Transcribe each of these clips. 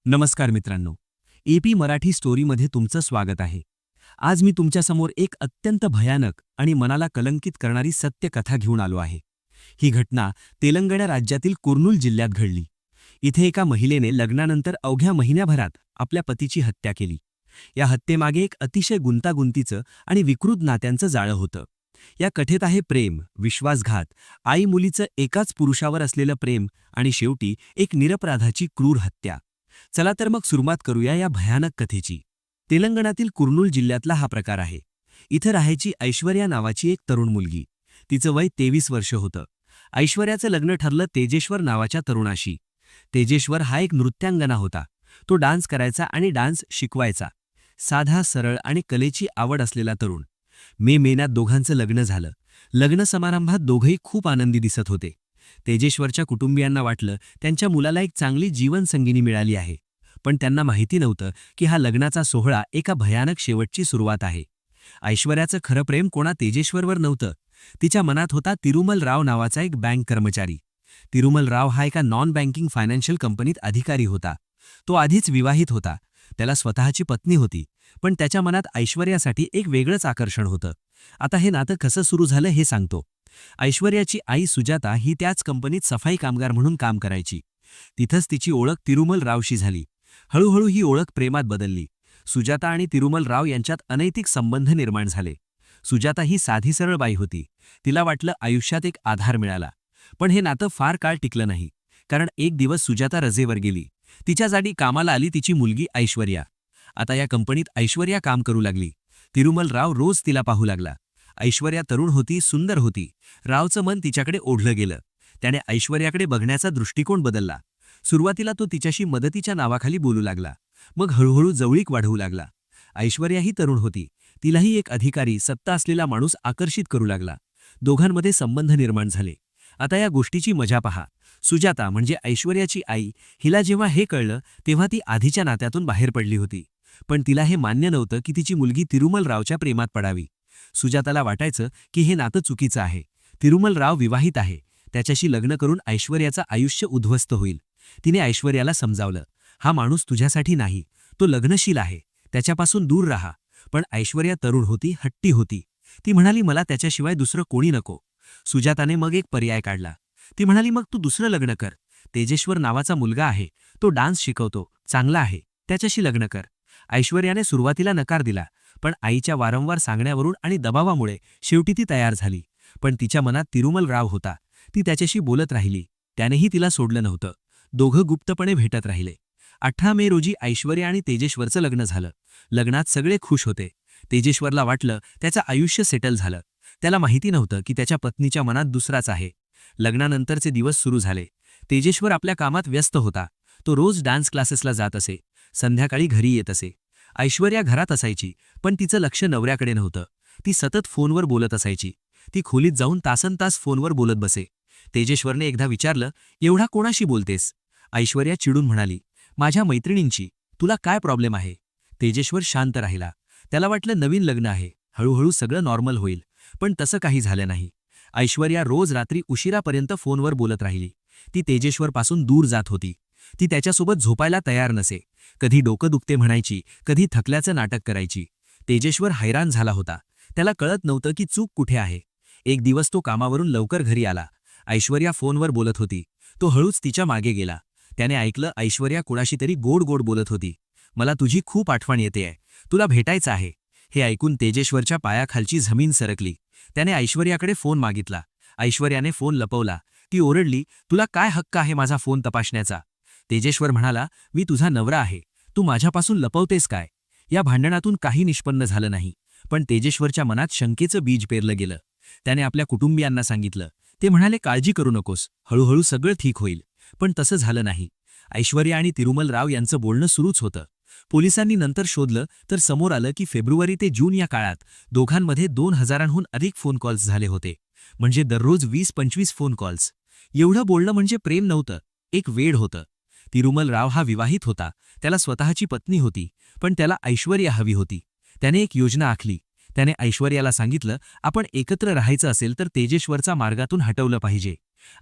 नमस्कार मित्रांनो, एपी मराठी स्टोरीमध्ये तुमचं स्वागत आहे. आज मी तुमच्यासमोर एक अत्यंत भयानक आणि मनाला कलंकित करणारी सत्य कथा घेऊन आलो आहे. ही घटना तेलंगणा राज्यातील कुर्नूल जिल्ह्यात घडली. इथे एका महिलेने लग्नानंतर अवघ्या महिन्याभरात आपल्या पतीची हत्या केली. या हत्येमागे एक अतिशय गुंतागुंतीचं आणि विकृत नात्यांचं जाळं होतं. या कथेत आहे प्रेम, विश्वासघात, आई मुलीचं एकाच पुरुषावर असलेलं प्रेम आणि शेवटी एक निरपराधाची क्रूर हत्या. चला तर मग सुरुवात करूया या भयानक कथेची. तेलंगणातील कुर्नूल जिल्ह्यातला हा प्रकार आहे. इथं राहायची ऐश्वर्या नावाची एक तरुण मुलगी. तिचं वय 23 वर्ष होतं. ऐश्वर्याचं लग्न ठरलं तेजेश्वर नावाच्या तरुणाशी. तेजेश्वर हा एक नृत्यांगना होता. तो डान्स करायचा आणि डान्स शिकवायचा. साधा, सरळ आणि कलेची आवड असलेला तरुण. मे महिन्यात दोघांचं लग्न झालं. लग्न समारंभात दोघंही खूप आनंदी दिसत होते. तेजेश्वरच्या कुटुंबियांना वाटलं त्यांच्या मुलाला एक चांगली जीवनसंगिनी मिळाली आहे. पण त्यांना माहिती नव्हतं की हा लग्नाचा सोहळा एका भयानक शेवटची सुरुवात आहे. ऐश्वर्याचं खरं प्रेम कोणा तेजेश्वरवर नव्हतं. तिच्या मनात होता तिरुमल राव नावाचा एक बँक कर्मचारी. तिरुमल राव हा एका नॉन बँकिंग फायनान्शियल कंपनीत अधिकारी होता. तो आधीच विवाहित होता. त्याला स्वतःची पत्नी होती. पण त्याच्या मनात ऐश्वर्यासाठी एक वेगळंच आकर्षण होतं. आता हे नातं कसं सुरू झालं हे सांगतो. ऐश्वर्याची आई सुजाता ही त्याच कंपनीत सफाई कामगार म्हणून काम करायची. तिथंच तिची ओळख तिरुमल रावशी झाली. हळूहळू ही ओळख प्रेमात बदलली. सुजाता आणि तिरुमल राव यांच्यात अनैतिक संबंध निर्माण झाले. सुजाता ही साधी सरळ बाई होती. तिला वाटलं आयुष्यात एक आधार मिळाला. पण हे नातं फार काळ टिकलं नाही. कारण एक दिवस सुजाता रजेवर गेली. तिच्या जागी कामाला आली तिची मुलगी ऐश्वर्या. आता या कंपनीत ऐश्वर्या काम करू लागली. तिरुमल राव रोज तिला पाहू लागला. ऐश्वर्या तरुण होती, सुंदर होती. रावचं मन तिच्याकडे ओढलं गेलं. त्याने ऐश्वर्याकडे बघण्याचा दृष्टिकोन बदलला. सुरुवातीला तो तिच्याशी मदतीच्या नावाखाली बोलू लागला. मग हळूहळू जवळीक वाढवू लागला. ऐश्वर्याही तरुण होती. तिलाही एक अधिकारी, सत्ता असलेला माणूस आकर्षित करू लागला. दोघांमध्ये संबंध निर्माण झाले. आता या गोष्टीची मजा पहा. सुजाता म्हणजे ऐश्वर्याची आई, हिला जेव्हा हे कळलं तेव्हा ती आधीच्या नात्यातून बाहेर पडली होती. पण तिला हे मान्य नव्हतं की तिची मुलगी तिरुमल रावच्या प्रेमात पडावी. सुजाताला वाटायचं की हे नातं चुकीचं आहे. तिरुमल राव विवाहित आहे. त्याच्याशी लग्न करून ऐश्वर्याचं आयुष्य उद्ध्वस्त होईल. तिने ऐश्वर्याला समजावलं, हा माणूस तुझ्यासाठी नाही, तो लग्नशील आहे, त्याच्यापासून दूर राहा. पण ऐश्वर्या तरुण होती, हट्टी होती. ती म्हणाली मला त्याच्याशिवाय दुसरं कोणी नको. सुजाताने मग एक पर्याय काढला. ती म्हणाली मग तू दुसरं लग्न कर. तेजेश्वर नावाचा मुलगा आहे, तो डान्स शिकवतो, चांगला आहे, त्याच्याशी लग्न कर. ऐश्वर्याने सुरुवातीला नकार दिला. पण आईच्या वारंवार सांगण्यावरून आणि दबावामुळे शेवटी ती तयार झाली. पण तिच्या मनात तिरुमल राव होता. ती त्याच्याशी बोलत राहिली. त्यानेही तिला सोडलं नव्हतं. दोघं गुप्तपणे भेटत राहिले. 18 मे रोजी ऐश्वर्या आणि तेजेश्वरचं लग्न झालं. लग्नात सगळे खुश होते. तेजेश्वरला वाटलं त्याचं आयुष्य सेटल झालं. त्याला माहिती नव्हतं की त्याच्या पत्नीच्या मनात दुसराच आहे. लग्नानंतरचे दिवस सुरू झाले. तेजेश्वर आपल्या कामात व्यस्त होता. तो रोज डान्स क्लासेसला जात असे. संध्याकाळी घरी येत असे. ऐश्वर्या घरात असायची, पण तिचं लक्ष नवऱ्याकडे नव्हतं. ती सतत फोनवर बोलत असायची. ती खोलीत जाऊन तासनतास फोनवर बोलत बसे. तेजेश्वरने एकदा विचारलं, एवढा कोणाशी बोलतेस? ऐश्वर्या चिडून म्हणाली, माझ्या मैत्रिणींची. तुला काय प्रॉब्लेम आहे? तेजेश्वर शांत राहिला. त्याला वाटलं नवीन लग्न आहे, हळूहळू सगळं नॉर्मल होईल. पण तसं काही झालं नाही. ऐश्वर्या रोज रात्री उशिरापर्यंत फोनवर बोलत राहिली. ती तेजेश्वरपासून दूर जात होती. ती त्याच्यासोबत झोपायला तयार नसे. कधी डोकं दुखते म्हणायची, कधी थकल्याचं नाटक करायची. तेजेश्वर हैराण झाला होता. त्याला कळत नव्हतं की चूक कुठे आहे. एक दिवस तो कामावरून लवकर घरी आला. ऐश्वर्या फोनवर बोलत होती. तो हळूच तिच्या मागे गेला. त्याने ऐकलं ऐश्वर्या कुणाशी तरी गोड गोड बोलत होती. मला तुझी खूप आठवण येतेय, तुला भेटायचं आहे. हे ऐकून तेजेश्वरच्या पायाखालची जमीन सरकली. त्याने ऐश्वर्याकडे फोन मागितला. ऐश्वर्याने फोन लपवला. ती ओरडली, तुला काय हक्क आहे माझा फोन तपासण्याचा? तेजेश्वर म्हणाला, मी तुझा नवरा आहे, तू माझ्यापासून लपवतेस काय? या भांडणातून काही निष्पन्न झालं नाही. पण तेजेश्वरच्या मनात शंकेचं बीज पेरलं गेलं. त्याने आपल्या कुटुंबियांना सांगितलं. ते म्हणाले, काळजी करू नकोस, हळूहळू सगळं ठीक होईल. पण तसं झालं नाही. ऐश्वर्या आणि तिरुमल राव यांचं बोलणं सुरूच होतं. पोलिसांनी नंतर शोधलं तर समोर आलं की फेब्रुवारी ते जून या काळात दोघांमध्ये 2000हून अधिक फोन कॉल्स झाले होते. म्हणजे दररोज 20-25 फोन कॉल्स. एवढं बोलणं म्हणजे प्रेम नव्हतं, एक वेड होतं. तिरुमल राव हा विवाहित होता. त्याला स्वतःची पत्नी होती. पण त्याला ऐश्वर्या हवी होती. त्याने एक योजना आखली. त्याने ऐश्वर्याला सांगितलं, आपण एकत्र राहायचं असेल तर तेजेश्वरचा मार्गातून हटवलं पाहिजे.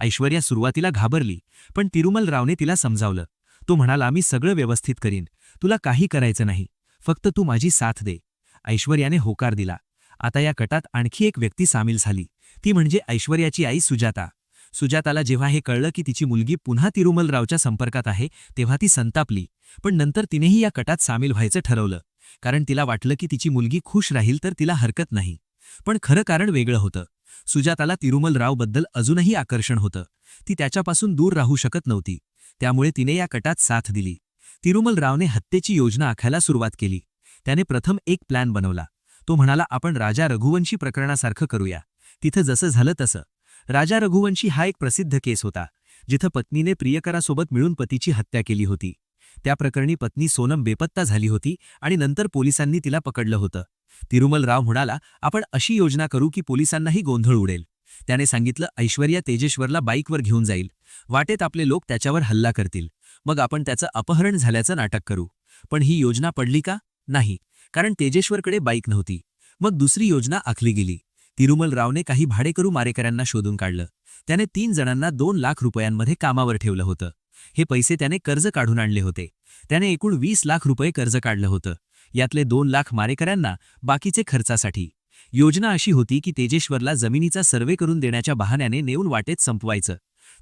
ऐश्वर्या सुरुवातीला घाबरली. पण तिरुमल रावने तिला समजावलं. तो म्हणाला, मी सगळं व्यवस्थित करीन, तुला काही करायचं नाही, फक्त तू माझी साथ दे. ऐश्वर्याने होकार दिला. आता या कटात आणखी एक व्यक्ती सामील झाली, ती म्हणजे ऐश्वर्याची आई सुजाता. सुजाताला जेव्हा हे कळलं की तिची मुलगी पुन्हा तिरुमलरावच्या संपर्कात आहे, तेव्हा ती संतापली. पण नंतर तिनेही या कटात सामील व्हायचं ठरवलं, कारण तिला वाटलं की तिची मुलगी खुश राहील तर तिला हरकत नाही. पण खरं कारण वेगळं होतं. सुजाताला तिरुमलरावबद्दल अजूनही आकर्षण होतं. ती त्याच्यापासून दूर राहू शकत नव्हती. त्यामुळे तिने या कटात साथ दिली. तिरुमलरावने हत्येची योजना आखायला सुरुवात केली. त्याने प्रथम एक प्लॅन बनवला. तो म्हणाला, आपण राजा रघुवंशी प्रकरणासारखं करूया. तिथं जसं झालं तसं. राजा रघुवंशी हा एक प्रसिद्ध केस होता, जिथं पत्नीने प्रियकरासोबत मिळून पतीची हत्या केली होती. त्या प्रकरणी पत्नी सोनम बेपत्ता झाली होती आणि नंतर पोलिसांनी तिला पकडलं होतं. तिरुमलराव म्हणाला, आपण अशी योजना करू की पोलिसांनाही गोंधळ उडेल. त्याने सांगितलं, ऐश्वर्या तेजेश्वरला बाईकवर घेऊन जाईल. वाटेत आपले लोक त्याच्यावर हल्ला करतील. मग आपण त्याचं अपहरण झाल्याचं नाटक करू. पण ही योजना पडली का? नाही, कारण तेजेश्वरकडे बाईक नव्हती. मग दुसरी योजना आखली गेली. तिरुमलरावने काही भाडेकरू मारेकऱ्यांना शोधून काढलं. त्याने 3 जणांना 2 लाख रुपयांमध्ये कामावर ठेवलं होतं. हे पैसे त्याने कर्ज काढून आणले होते. त्याने एकूण 20 लाख रुपये कर्ज काढलं होतं. यातले 2 लाख मारेकऱ्यांना, बाकीचे खर्चासाठी. योजना अशी होती की तेजेश्वरला जमिनीचा सर्वे करून देण्याच्या बहाण्याने नेऊन वाटेत संपवायचं.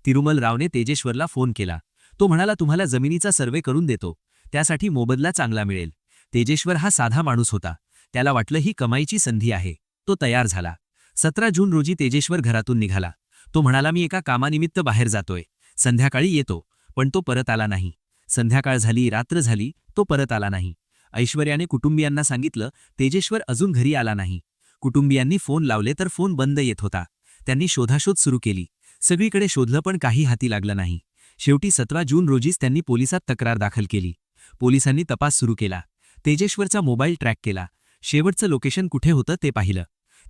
तिरुमलरावने तेजेश्वरला फोन केला. तो म्हणाला, तुम्हाला जमिनीचा सर्वे करून देतो, त्यासाठी मोबदला चांगला मिळेल. तेजेश्वर हा साधा माणूस होता. त्याला वाटलं ही कमाईची संधी आहे. तो तयार झाला. 17 जून रोजी तेजेश्वर घरातून निघाला. तो म्हणाला, मी एका कामानिमित्त बाहेर जातोय, संध्याकाळी येतो. पण तो परत आला नाही. संध्याकाळ झाली, रात्र झाली, तो परत आला नाही. ऐश्वर्याने कुटुंबियांना सांगितलं, तेजेश्वर अजून घरी आला नाही. कुटुंबियांनी फोन लावले तर फोन बंद येत होता. त्यांनी शोधाशोध सुरू केली. सगळीकडे शोधलं पण काही हाती लागलं नाही. शेवटी 17 जून रोजीच त्यांनी पोलिसात तक्रार दाखल केली. पोलिसांनी तपास सुरू केला. तेजेश्वरचा मोबाईल ट्रॅक केला. शेवटचं लोकेशन कुठे होतं ते पाहिलं.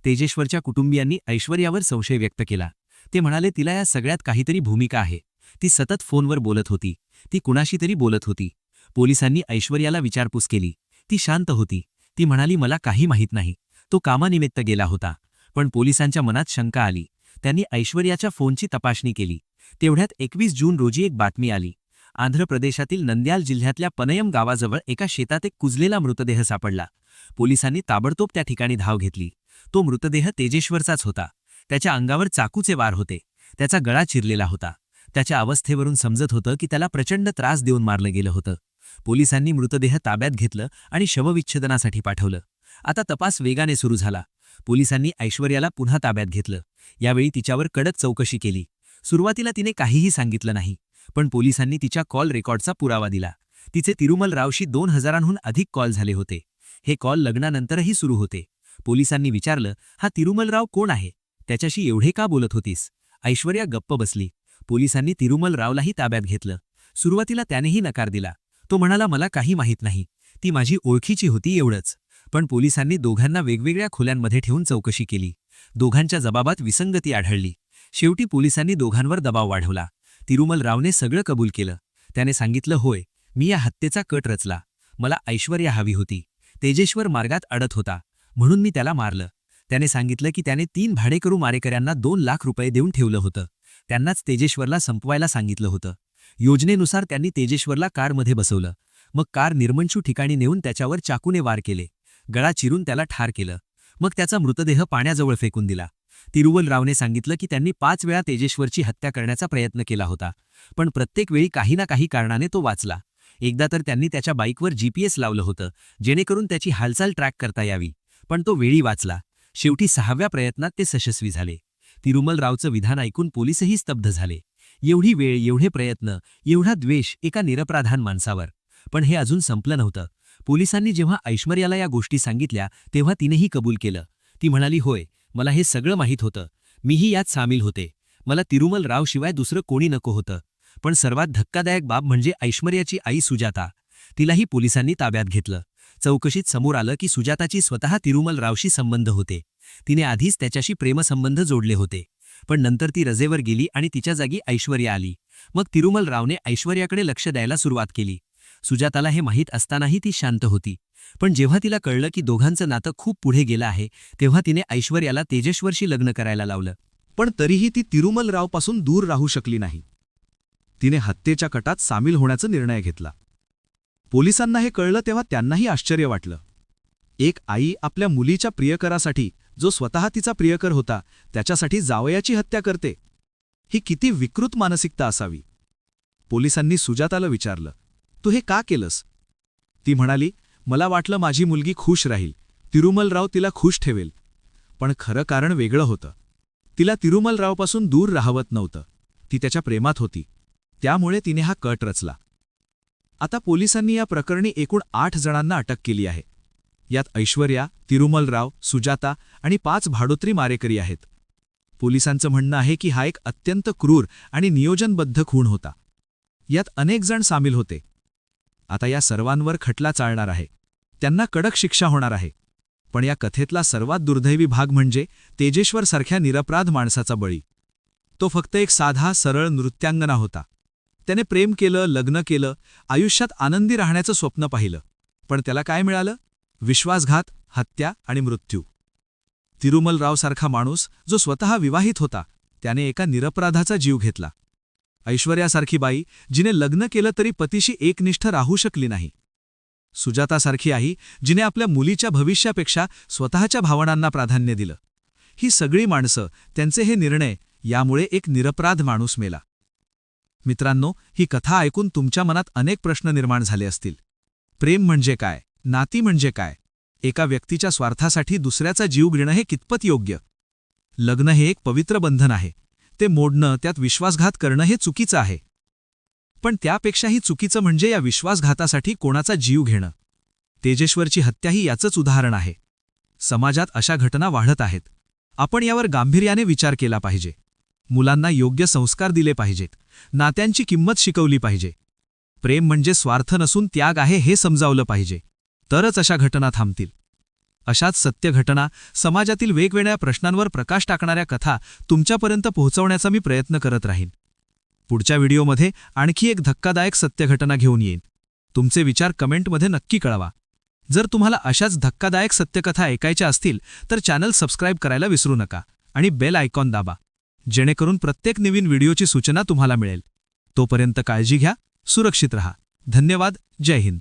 तेजेश्वरच्या कुटुंबियांनी ऐश्वर्यावर संशय व्यक्त केला. ते म्हणाले, तिला या सगळ्यात काहीतरी भूमिका आहे. ती सतत फोनवर बोलत होती. ती कुणाशी तरी बोलत होती. पोलिसांनी ऐश्वर्याला विचारपूस केली. ती शांत होती. ती म्हणाली, मला काही माहीत नाही, तो कामानिमित्त गेला होता. पण पोलिसांच्या मनात शंका आली. त्यांनी ऐश्वर्याच्या फोनची तपासणी केली. तेवढ्यात 21 जून रोजी एक बातमी आली. आंध्र प्रदेशातील नंद्याल जिल्ह्यातल्या पनयम गावाजवळ एका शेतात एक कुजलेला मृतदेह सापडला. पोलिसांनी ताबडतोब त्या ठिकाणी धाव घेतली. तो मृतदेह तेजेश्वरचाच होता. त्याच्या अंगावर चाकूचे वार होते. त्याचा गळा चिरलेला होता. त्याच्या अवस्थेवरून समजत होतं की त्याला प्रचंड त्रास देऊन मारलं गेलं होतं. पोलिसांनी मृतदेह ताब्यात घेतलं आणि शवविच्छेदनासाठी पाठवलं. आता तपास वेगाने सुरू झाला. पोलिसांनी ऐश्वर्याला पुन्हा ताब्यात घेतलं. यावेळी तिच्यावर कडक चौकशी केली. सुरुवातीला तिने काहीही सांगितलं नाही, पण पोलिसांनी तिच्या कॉल रेकॉर्डचा पुरावा दिला. तिचे तिरुमलरावशी 2000हून अधिक कॉल झाले होते. हे कॉल लग्नानंतरही सुरू होते. पोलिसांनी विचारलं, हा तिरुमलराव कोण आहे? त्याच्याशी एवढे का बोलत होतीस? ऐश्वर्या गप्प बसली. पोलिसांनी तिरुमलरावलाही ताब्यात घेतलं. सुरुवातीला त्यानेही नकार दिला. तो म्हणाला, मला काही माहीत नाही, ती माझी ओळखीची होती एवढंच. पण पोलिसांनी दोघांना वेगवेगळ्या खोल्यांमध्ये ठेवून चौकशी केली. दोघांच्या जबाबात विसंगती आढळली. शेवटी पोलिसांनी दोघांवर दबाव वाढवला. तिरुमलरावने सगळं कबूल केलं. त्याने सांगितलं, होय, मी या हत्येचा कट रचला. मला ऐश्वर्या हवी होती. तेजेश्वर मार्गात अडत होता, म्हणून मी त्याला मारलं. त्याने सांगितलं की त्याने 3 भाडेकरू मारेकऱ्यांना 2 लाख रुपये देऊन ठेवलं होतं. त्यांनाच तेजेश्वरला संपवायला सांगितलं होतं. योजनेनुसार त्यांनी तेजेश्वरला कारमध्ये बसवलं. मग कार निर्मंशू ठिकाणी नेऊन त्याच्यावर चाकूने वार केले. गळा चिरून त्याला ठार केलं. मग त्याचा मृतदेह पाण्याजवळ फेकून दिला. तिरुमलरावने सांगितलं की त्यांनी 5 वेळा तेजेश्वरची हत्या करण्याचा प्रयत्न केला होता, पण प्रत्येक वेळी काही ना काही कारणाने तो वाचला. एकदा तर त्यांनी त्याच्या बाईकवर GPS लावलं होतं, जेणेकरून त्याची हालचाल ट्रॅक करता यावी, पण तो वेळी वाचला. शेवटी 6व्या प्रयत्नात ते यशस्वी झाले. तिरुमलरावचं विधान ऐकून पोलिसही स्तब्ध झाले. एवढी वेळ, एवढे प्रयत्न, एवढा द्वेष एका निरपराधान माणसावर. पण हे अजून संपलं नव्हतं. पोलिसांनी जेव्हा ऐश्वर्याला या गोष्टी सांगितल्या, तेव्हा तिनेही कबूल केलं. ती म्हणाली, होय, मला हे सगळं माहीत होतं. मीही यात सामील होते. मला तिरुमलरावशिवाय दुसरं कोणी नको होतं. पण सर्वात धक्कादायक बाब म्हणजे ऐश्वर्याची आई सुजाता. तिलाही पोलिसांनी ताब्यात घेतलं. चौकशीत समोर आलं की सुजाताची स्वतः तिरुमलरावशी संबंध होते. तिने आधीच त्याच्याशी प्रेमसंबंध जोडले होते. पण नंतर ती रजेवर गेली आणि तिच्या जागी ऐश्वर्या आली. मग तिरुमलरावने ऐश्वर्याकडे लक्ष द्यायला सुरुवात केली. सुजाताला हे माहीत असतानाही ती शांत होती. पण जेव्हा तिला कळलं की दोघांचं नातं खूप पुढे गेलं आहे, तेव्हा तिने ऐश्वर्याला तेजेश्वरशी लग्न करायला लावलं. पण तरीही ती तिरुमलरावपासून दूर राहू शकली नाही. तिने हत्येच्या कटात सामील होण्याचा निर्णय घेतला. पोलिसांना हे कळलं तेव्हा त्यांनाही आश्चर्य वाटलं. एक आई आपल्या मुलीच्या प्रियकरासाठी, जो स्वतः तिचा प्रियकर होता, त्याच्यासाठी जावयाची हत्या करते. ही किती विकृत मानसिकता असावी. पोलिसांनी सुजाताला विचारलं, तू हे का केलंस? ती म्हणाली, मला वाटलं माझी मुलगी खुश राहील, तिरुमलराव तिला खुश ठेवेल. पण खरं कारण वेगळं होतं. तिला तिरुमलरावपासून दूर राहवत नव्हतं. ती त्याच्या प्रेमात होती. त्यामुळे तिने हा कट रचला. आता पोलिसांनी या प्रकरणी एकूण 8 जणांना अटक केली आहे. यात ऐश्वर्या, तिरुमलराव, सुजाता आणि 5 भाडोत्री मारेकरी आहेत. पोलिसांचं म्हणणं आहे की हा एक अत्यंत क्रूर आणि नियोजनबद्ध खून होता. यात अनेक जण सामील होते. आता या सर्वांवर खटला चालणार आहे. त्यांना कडक शिक्षा होणार आहे. पण या कथेतला सर्वात दुर्दैवी भाग म्हणजे तेजेश्वरसारख्या निरपराध माणसाचा बळी. तो फक्त एक साधा सरळ नृत्यांगना होता. त्याने प्रेम केलं, लग्न केलं, आयुष्यात आनंदी राहण्याचं स्वप्न पाहिलं. पण त्याला काय मिळालं? विश्वासघात, हत्या आणि मृत्यू. तिरुमलरावसारखा माणूस, जो स्वतः विवाहित होता, त्याने एका निरपराधाचा जीव घेतला. ऐश्वर्यासारखी बाई, जिने लग्न केलं तरी पतीशी एकनिष्ठ राहू शकली नाही. सुजातासारखी आई, जिने आपल्या मुलीच्या भविष्यापेक्षा स्वतःच्या भावनांना प्राधान्य दिलं. ही सगळी माणसं, त्यांचे हे निर्णय, यामुळे एक निरपराध माणूस मेला. मित्रांनो, ही कथा ऐकून तुमच्या मनात अनेक प्रश्न निर्माण झाले असतील. प्रेम म्हणजे काय? नाती म्हणजे काय? एका व्यक्तीच्या स्वार्थासाठी दुसऱ्याचा जीव घेणं हे कितपत योग्य? लग्न हे एक पवित्र बंधन आहे. ते मोडणं, त्यात विश्वासघात करणं हे चुकीचं आहे. पण त्यापेक्षाही चुकीचं म्हणजे या विश्वासघातासाठी कोणाचा जीव घेणं. तेजेश्वरची हत्याही याचंच उदाहरण आहे. समाजात अशा घटना वाढत आहेत. आपण यावर गांभीर्याने विचार केला पाहिजे. मुलांना योग्य संस्कार दिले पाहिजेत. नात्यांची किंमत शिकवली पाहिजे. प्रेम म्हणजे स्वार्थ नसून त्याग आहे हे समजावलं पाहिजे. तरच अशा घटना थांबतील. अशाच सत्य घटना, समाजातील वेगवेगळ्या प्रश्नांवर प्रकाश टाकणाऱ्या कथा तुमच्यापर्यंत पोहोचवण्याचा मी प्रयत्न करत राहीन. पुढच्या व्हिडिओमध्ये आणखी एक धक्कादायक सत्य घटना घेऊन येईन. तुमचे विचार कमेंटमध्ये नक्की कळवा. जर तुम्हाला अशाच धक्कादायक सत्यकथा ऐकायच्या असतील तर चॅनल सबस्क्राईब करायला विसरू नका आणि बेल आयकॉन दाबा, जेणेकरून प्रत्येक नवीन व्हिडिओची सूचना तुम्हाला मिळेल. तोपर्यंत काळजी घ्या, सुरक्षित रहा. धन्यवाद. जय हिंद.